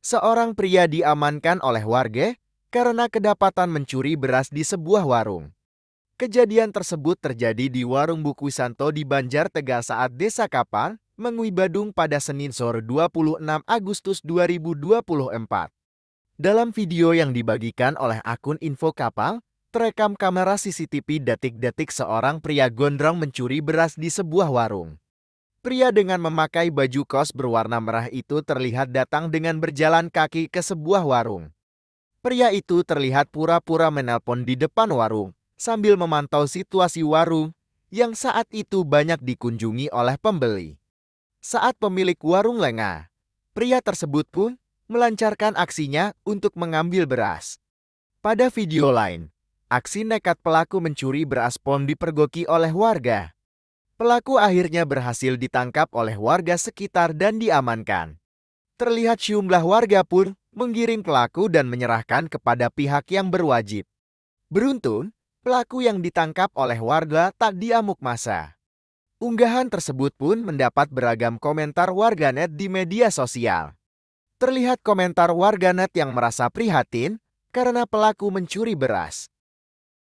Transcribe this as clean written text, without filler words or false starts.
Seorang pria diamankan oleh warga karena kedapatan mencuri beras di sebuah warung. Kejadian tersebut terjadi di warung Bukwisanto di Banjar Tegal saat Desa Kapal, Mengui Badung pada Senin sore 26 Agustus 2024. Dalam video yang dibagikan oleh akun Info Kapal, terekam kamera CCTV detik-detik seorang pria gondrong mencuri beras di sebuah warung. Pria dengan memakai baju kos berwarna merah itu terlihat datang dengan berjalan kaki ke sebuah warung. Pria itu terlihat pura-pura menelpon di depan warung, sambil memantau situasi warung yang saat itu banyak dikunjungi oleh pembeli. Saat pemilik warung lengah, pria tersebut pun melancarkan aksinya untuk mengambil beras. Pada video lain, aksi nekat pelaku mencuri beras pun dipergoki oleh warga. Pelaku akhirnya berhasil ditangkap oleh warga sekitar dan diamankan. Terlihat sejumlah warga pun menggiring pelaku dan menyerahkan kepada pihak yang berwajib. Beruntung, pelaku yang ditangkap oleh warga tak diamuk massa. Unggahan tersebut pun mendapat beragam komentar warganet di media sosial. Terlihat komentar warganet yang merasa prihatin karena pelaku mencuri beras.